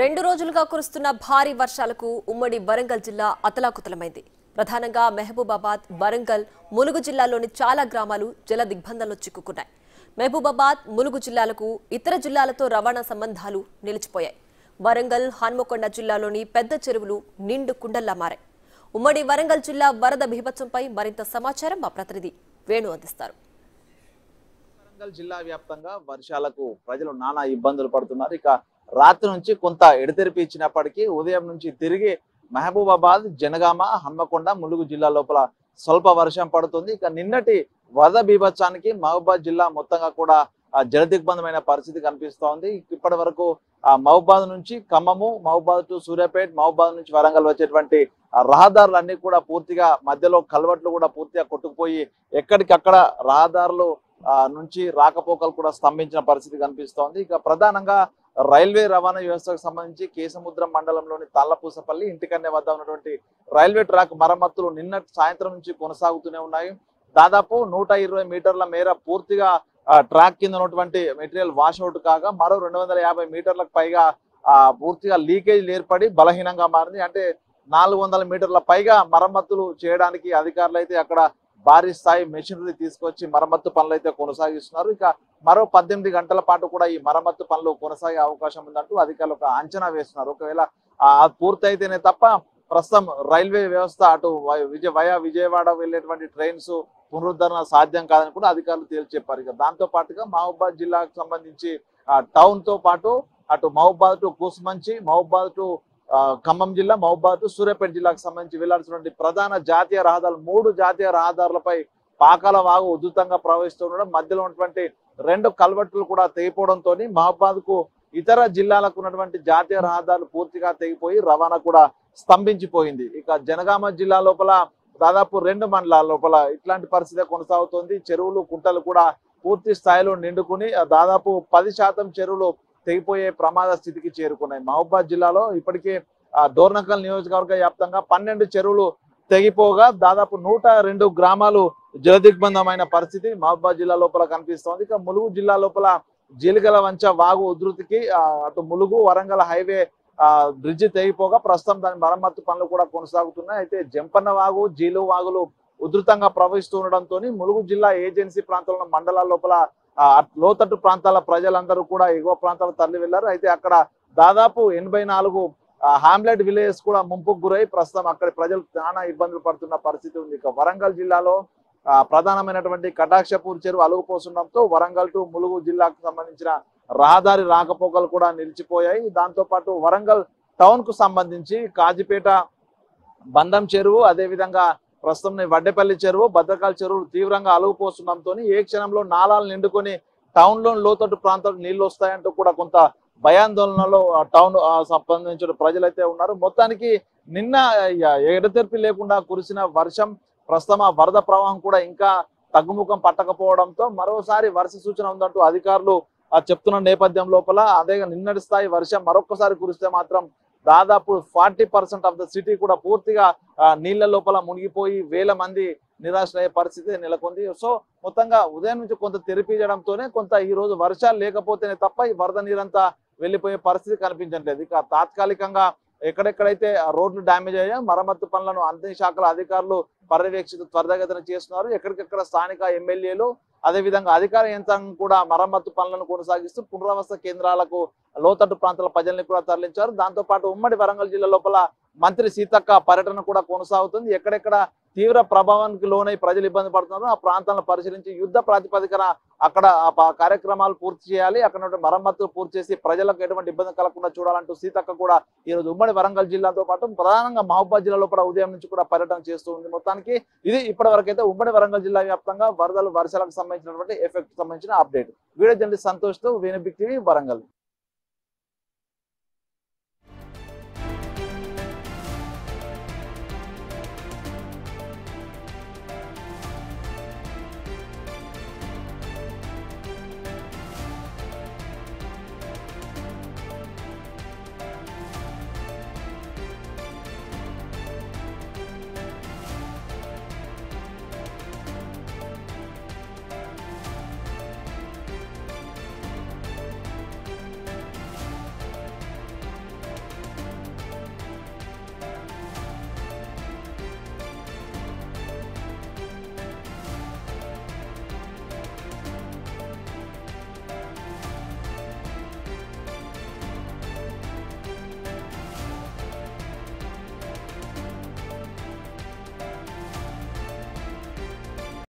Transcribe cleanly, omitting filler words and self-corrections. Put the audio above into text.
2 రోజులుగా కురుస్తున్న భారీ వర్షాలకు ఉమ్మడి వరంగల్ జిల్లా అతలాకుతలమైంది. ప్రధానంగా మహబూబాబాద్, వరంగల్, ములుగు జిల్లాలోని చాలా గ్రామాలు జల దిగ్బంధంలో చిక్కుకున్నాయి. మహబూబాబాద్, ములుగు జిల్లాలకు ఇతర జిల్లాలతో రవాణా సంబంధాలు నిలిచిపోయాయి. వరంగల్, హన్మకొండ జిల్లాలోని పెద్ద చెరువులు నిండు కుండల్లా మారాయి. ఉమ్మడి వరంగల్ జిల్లా వరద బీభత్సంపై మరింత సమాచారం మా ప్రతినిధి వేణు అందిస్తారు. వరంగల్ జిల్లా వ్యాప్తంగా వర్షాలకు ప్రజలు నానా ఇబ్బందులు పడుతున్నారు. ఇక రాత్రి నుంచి కొంత ఎడతెరిపి ఇచ్చినప్పటికీ ఉదయం నుంచి తిరిగి మహబూబాబాద్, జనగామ, హన్మకొండ, ములుగు జిల్లా లోపల స్వల్ప వర్షం పడుతుంది. ఇక నిన్నటి వరద బీభత్సానికి మహబూబాద్ జిల్లా మొత్తంగా కూడా జలదిగ్బంధమైన పరిస్థితి కనిపిస్తోంది. ఇప్పటి వరకు మహబూబాద్ నుంచి ఖమ్మము, మహబూబాద్ టు సూర్యాపేట, మహబూబాద్ నుంచి వరంగల్ వచ్చేటువంటి రహదారులన్నీ కూడా పూర్తిగా మధ్యలో కల్వర్ట్లు కూడా పూర్తిగా కొట్టుకుపోయి ఎక్కడికక్కడ రహదారులు నుంచి రాకపోకలు కూడా స్తంభించిన పరిస్థితి కనిపిస్తోంది. ఇక ప్రధానంగా రైల్వే రవాణా వ్యవస్థకు సంబంధించి కేసముద్రం మండలంలోని తాళ్లపూసపల్లి ఇంటికన్నే వద్ద ఉన్నటువంటి రైల్వే ట్రాక్ మరమ్మతులు నిన్నటి సాయంత్రం నుంచి కొనసాగుతూనే ఉన్నాయి. దాదాపు 120 మీటర్ల మేర పూర్తిగా ట్రాక్ కింద ఉన్నటువంటి మెటీరియల్ వాష్అవుట్ కాగా మరో 250 మీటర్లకు పైగా పూర్తిగా లీకేజ్ ఏర్పడి బలహీనంగా మారింది. అంటే 400 మీటర్ల పైగా మరమ్మతులు చేయడానికి అధికారులు అయితే అక్కడ భారీ స్థాయి మెషినరీ తీసుకొచ్చి మరమ్మత్తు పనులు అయితే కొనసాగిస్తున్నారు. ఇక మరో 18 గంటల పాటు కూడా ఈ మరమ్మత్తు పనులు కొనసాగే అవకాశం ఉందంటూ అధికారులు ఒక అంచనా వేస్తున్నారు. ఒకవేళ పూర్తయితేనే తప్ప ప్రస్తుతం రైల్వే వ్యవస్థ అటు విజయవాడ వెళ్ళేటువంటి ట్రైన్స్ పునరుద్ధరణ సాధ్యం కాదని కూడా అధికారులు తేల్చి చెప్పారు. ఇక దాంతో పాటుగా మహబూబాద్ జిల్లాకు సంబంధించి టౌన్ తో పాటు అటు మహబూబాద్ టు కూసుమంచి, మహబూబాద్ టు ఖమ్మం జిల్లా, మహబూబాద్, సూర్యాపేట జిల్లాకు సంబంధించి వెళ్లాల్సినటువంటి ప్రధాన జాతీయ రహదారులు 3 జాతీయ రహదారులపై పాకాల వాగు ఉధృతంగా ప్రవహిస్తుండడం, మధ్యలో ఉన్నటువంటి 2 కల్వర్టులు కూడా తెగిపోవడంతో మహబూబాద్ కు ఇతర జిల్లాలకు ఉన్నటువంటి జాతీయ రహదారులు పూర్తిగా తెగిపోయి రవాణా కూడా స్తంభించిపోయింది. ఇక జనగామ జిల్లా లోపల దాదాపు 2 మండలాల లోపల ఇట్లాంటి పరిస్థితి కొనసాగుతోంది. చెరువులు, కుంటలు కూడా పూర్తి స్థాయిలో నిండుకుని దాదాపు 10% చెరువులు తెగిపోయే ప్రమాద స్థితికి చేరుకున్నాయి. మహబూబాద్ జిల్లాలో ఇప్పటికే డోర్నకల్ నియోజకవర్గ వ్యాప్తంగా 12 చెరువులు తెగిపోగా దాదాపు 102 గ్రామాలు జలదిగ్బంధమైన పరిస్థితి మహబూబాద్ జిల్లా లోపల కనిపిస్తోంది. ఇక ములుగు జిల్లా లోపల జీలిగల వంచ వాగు ఉధృతికి అటు ములుగు వరంగల్ హైవే బ్రిడ్జి తెగిపోగా ప్రస్తుతం దాని మరమ్మత్తు పనులు కూడా కొనసాగుతున్నాయి. అయితే జంపన్న వాగు, జీలు వాగులు ఉధృతంగా ప్రవహిస్తూ ఉండడంతో ములుగు జిల్లా ఏజెన్సీ ప్రాంతంలో మండలాల లోపల లోతట్టు ప్రాంతాల ప్రజలందరూ కూడా ఎగువ ప్రాంతాలకు తరలి వెళ్లారు. అయితే అక్కడ దాదాపు 84 హామ్లెట్ విలేజెస్ కూడా ముంపుకు గురై ప్రస్తుతం అక్కడి ప్రజలు చాలా ఇబ్బందులు పడుతున్న పరిస్థితి ఉంది. ఇక వరంగల్ జిల్లాలో ప్రధానమైనటువంటి కటాక్షపూర్ చెరువు అలుగుపోతుండడంతో వరంగల్ టు ములుగు జిల్లాకు సంబంధించిన రహదారి రాకపోకలు కూడా నిలిచిపోయాయి. దాంతో పాటు వరంగల్ టౌన్ కు సంబంధించి కాజిపేట, బంధం చెరువు, అదేవిధంగా ప్రస్తుతం వడ్డేపల్లి చెరువు, భద్రకాళ చెరువులు తీవ్రంగా అలుగుపోతుండడంతో ఏ క్షణంలో నాలాలు నిండుకొని టౌన్ లో లోతట్టు ప్రాంతాలకు నీళ్లు వస్తాయంటూ కూడా కొంత భయాందోళనలో టౌన్ సంబంధించిన ప్రజలైతే ఉన్నారు. మొత్తానికి నిన్న ఎడతెరిపి లేకుండా కురిసిన వర్షం ప్రస్తుతం ఆ వరద ప్రవాహం కూడా ఇంకా తగ్గుముఖం పట్టకపోవడంతో మరోసారి వర్ష సూచన ఉందంటూ అధికారులు చెప్తున్న నేపథ్యం లోపల అదే నిన్నటి స్థాయి వర్షం మరొకసారి కురిస్తే మాత్రం దాదాపు 40% ఆఫ్ ద సిటీ కూడా పూర్తిగా నీళ్ల లోపల మునిగిపోయి వేల మంది నిరాశ పరిస్థితి నెలకొంది. సో మొత్తంగా ఉదయం నుంచి కొంత తెరిపించడంతోనే కొంత ఈ రోజు వర్షాలు లేకపోతేనే తప్ప ఈ వరద నీరంతా వెళ్లిపోయే పరిస్థితి కనిపించట్లేదు. ఇక తాత్కాలికంగా ఎక్కడెక్కడైతే రోడ్లు డ్యామేజ్ అయ్యాయో మరమ్మత్తు పనులను అన్ని శాఖల అధికారులు పర్యవేక్షిత త్వరితగతిన చేస్తున్నారు. ఎక్కడికెక్కడ స్థానిక ఎమ్మెల్యేలు అదేవిధంగా అధికార యంత్రాంగం కూడా మరమ్మత్తు పనులను కొనసాగిస్తూ పునరావాస కేంద్రాలకు లోతట్టు ప్రాంతాల ప్రజల్ని కూడా తరలించారు. దాంతో పాటు ఉమ్మడి వరంగల్ జిల్లా లోపల మంత్రి సీతక్క పర్యటన కూడా కొనసాగుతుంది. ఎక్కడెక్కడ తీవ్ర ప్రభావానికి లోనై ప్రజలు ఇబ్బంది పడుతున్నారు ఆ ప్రాంతాలను పరిశీలించి యుద్ధ ప్రాతిపదికన అక్కడ కార్యక్రమాలు పూర్తి చేయాలి, అక్కడ మరమ్మతులు పూర్తి చేసి ప్రజలకు ఎటువంటి ఇబ్బంది కలగకుండా చూడాలంటూ సీతక్క కూడా ఈ రోజు ఉమ్మడి వరంగల్ జిల్లాతో పాటు ప్రధానంగా మహబూబాద్ జిల్లాలో కూడా ఉదయం నుంచి కూడా పర్యటన చేస్తూ ఉంది. మొత్తానికి ఇది ఇప్పటి వరకైతే ఉమ్మడి వరంగల్ జిల్లా వ్యాప్తంగా వరదలు వర్షాలకు సంబంధించినటువంటి ఎఫెక్ట్ సంబంధించిన అప్డేట్. వీడియో జర్నలిస్ట్ సంతోష్ తో వేణు బిగ్ టీవీ వరంగల్.